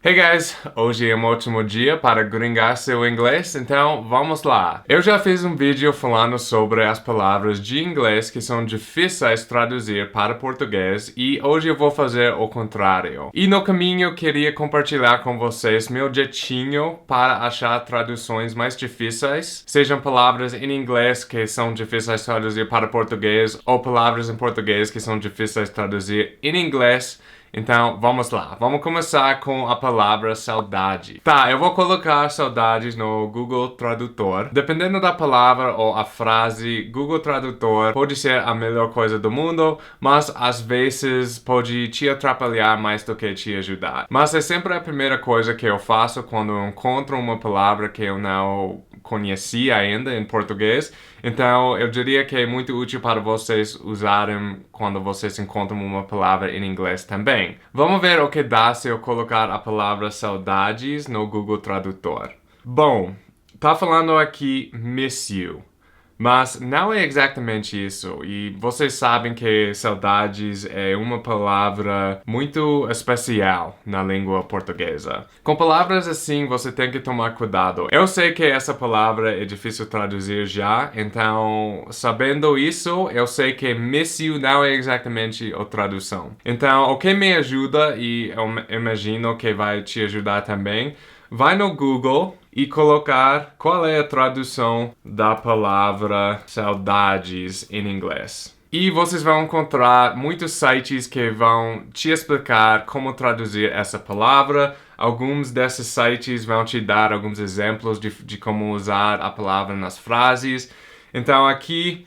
Hey guys, hoje é um ótimo dia para gringar seu inglês, então vamos lá. Eu já fiz um vídeo falando sobre as palavras de inglês que são difíceis de traduzir para português e hoje eu vou fazer o contrário. E no caminho eu queria compartilhar com vocês meu jeitinho para achar traduções mais difíceis, sejam palavras em inglês que são difíceis de traduzir para português ou palavras em português que são difíceis de traduzir em inglês. Então, vamos lá. Vamos começar com a palavra saudade. Tá, eu vou colocar saudades no Google Tradutor. Dependendo da palavra ou a frase, Google Tradutor pode ser a melhor coisa do mundo, mas às vezes pode te atrapalhar mais do que te ajudar. Mas é sempre a primeira coisa que eu faço quando eu encontro uma palavra que eu não conhecia ainda em português. Então, eu diria que é muito útil para vocês usarem quando vocês encontram uma palavra em inglês também. Vamos ver o que dá se eu colocar a palavra saudades no Google Tradutor. Bom, tá falando aqui miss you. Mas não é exatamente isso, e vocês sabem que saudades é uma palavra muito especial na língua portuguesa. Com palavras assim, você tem que tomar cuidado. Eu sei que essa palavra é difícil traduzir já, então, sabendo isso, eu sei que miss you não é exatamente a tradução. Então, o que me ajuda, e eu imagino que vai te ajudar também, vai no Google e colocar qual é a tradução da palavra saudades em inglês. E vocês vão encontrar muitos sites que vão te explicar como traduzir essa palavra. Alguns desses sites vão te dar alguns exemplos de como usar a palavra nas frases. Então aqui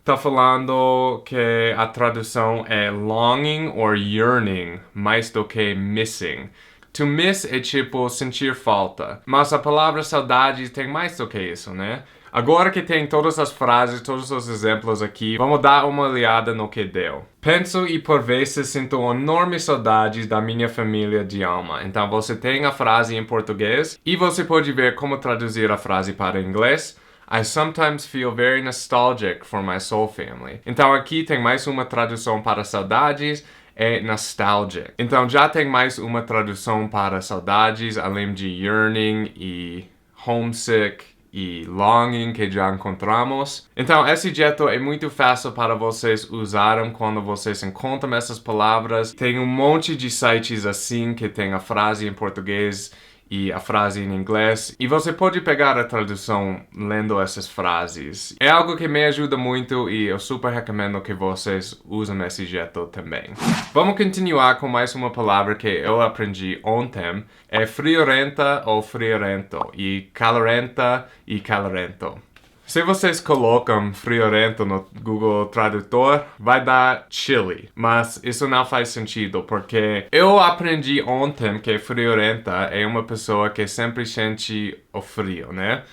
tá falando que a tradução é longing or yearning, mais do que missing. To miss é tipo sentir falta, mas a palavra saudade tem mais do que isso, né? Agora que tem todas as frases, todos os exemplos aqui, vamos dar uma olhada no que deu. Penso e por vezes sinto enormes saudades da minha família de alma. Então você tem a frase em português e você pode ver como traduzir a frase para inglês. I sometimes feel very nostalgic for my soul family. Então aqui tem mais uma tradução para saudades. É nostalgic. Então já tem mais uma tradução para saudades, além de yearning e homesick e longing que já encontramos. Então esse jeito é muito fácil para vocês usarem quando vocês encontram essas palavras. Tem um monte de sites assim que tem a frase em português e a frase em inglês, e você pode pegar a tradução lendo essas frases. É algo que me ajuda muito e eu super recomendo que vocês usem esse jeito também. Vamos continuar com mais uma palavra que eu aprendi ontem. É friorenta ou friorento, e calorenta e calorento. Se vocês colocam friorento no Google Tradutor, vai dar chilly. Mas isso não faz sentido, porque eu aprendi ontem que friorenta é uma pessoa que sempre sente o frio, né?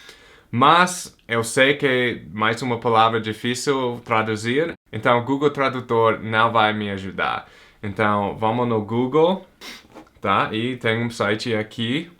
Mas eu sei que mais uma palavra difícil traduzir, então o Google Tradutor não vai me ajudar. Então vamos no Google, tá? E tem um site aqui.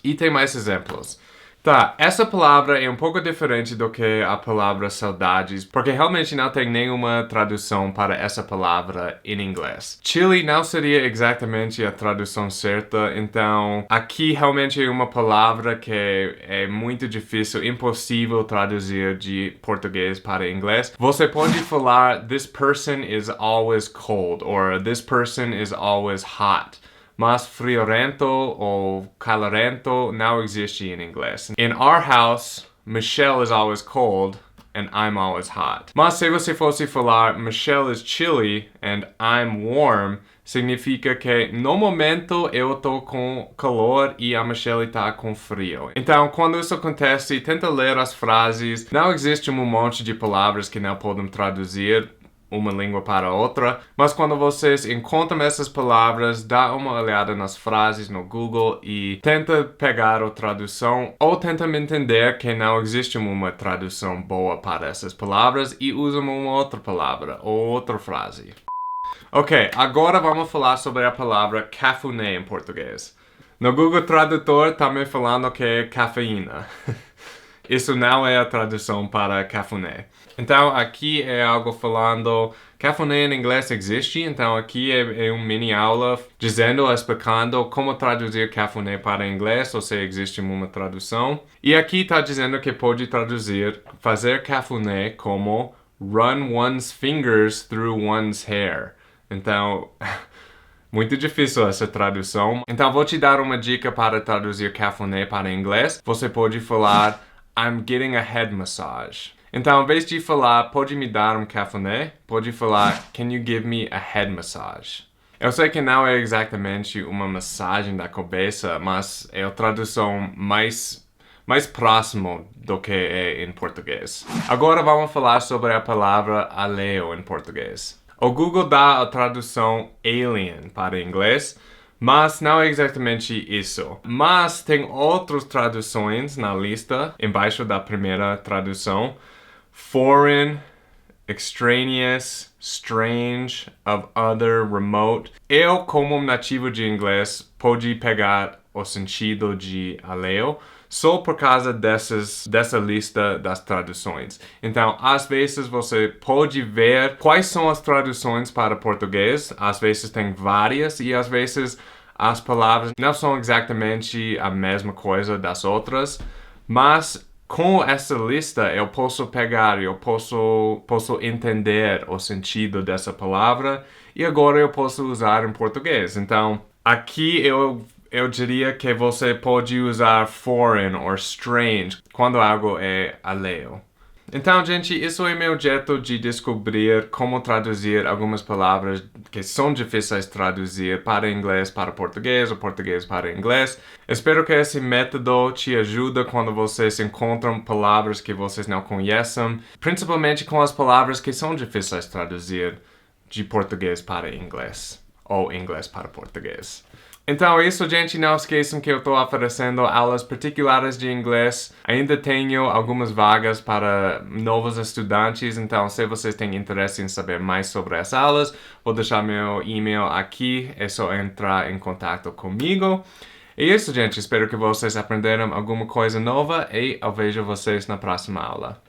E tem mais exemplos. Tá, essa palavra é um pouco diferente do que a palavra saudades, porque realmente não tem nenhuma tradução para essa palavra em inglês. Chilly não seria exatamente a tradução certa, então aqui realmente é uma palavra que é muito difícil, impossível traduzir de português para inglês. Você pode falar this person is always cold, or this person is always hot. Mas friorento ou calorento não existe em inglês. In our house, Michelle is always cold and I'm always hot. Mas se você fosse falar Michelle is chilly and I'm warm, significa que no momento eu tô com calor e a Michelle tá com frio. Então, quando isso acontece, tenta ler as frases. Não existe um monte de palavras que não podem traduzir uma língua para outra, mas quando vocês encontram essas palavras, dá uma olhada nas frases no Google e tenta pegar a tradução ou tenta entender que não existe uma tradução boa para essas palavras e usa uma outra palavra ou outra frase. Ok, agora vamos falar sobre a palavra cafuné em português. No Google Tradutor tá me falando que é cafeína. Isso não é a tradução para cafuné. Então, aqui é algo falando... Cafuné em inglês existe, então aqui é uma mini aula dizendo, explicando como traduzir cafuné para inglês, ou se existe uma tradução. E aqui está dizendo que pode traduzir, fazer cafuné como run one's fingers through one's hair. Então... Muito difícil essa tradução. Então, vou te dar uma dica para traduzir cafuné para inglês. Você pode falar I'm getting a head massage. Então, em vez de falar pode me dar um cafuné, pode falar Can you give me a head massage? Eu sei que não é exatamente uma massagem da cabeça, mas é a tradução mais próximo do que é em português. Agora vamos falar sobre a palavra alheio em português. O Google dá a tradução alien para inglês, mas não é exatamente isso. Mas tem outras traduções na lista, embaixo da primeira tradução. Foreign, extraneous, strange, of other, remote. Eu, como nativo de inglês, pode pegar o sentido de alheio só por causa dessa lista das traduções. Então, às vezes você pode ver quais são as traduções para português. Às vezes tem várias e às vezes as palavras não são exatamente a mesma coisa das outras, mas com essa lista eu posso pegar, eu posso entender o sentido dessa palavra e agora eu posso usar em português. Então, aqui eu diria que você pode usar foreign ou strange quando algo é alheio. Então, gente, isso é meu jeito de descobrir como traduzir algumas palavras que são difíceis de traduzir para inglês para português ou português para inglês. Espero que esse método te ajude quando vocês encontram palavras que vocês não conhecem, principalmente com as palavras que são difíceis de traduzir de português para inglês ou inglês para português. Então é isso, gente. Não esqueçam que eu estou oferecendo aulas particulares de inglês. Ainda tenho algumas vagas para novos estudantes. Então, se vocês têm interesse em saber mais sobre as aulas, vou deixar meu e-mail aqui. É só entrar em contato comigo. É isso, gente. Espero que vocês aprenderam alguma coisa nova e eu vejo vocês na próxima aula.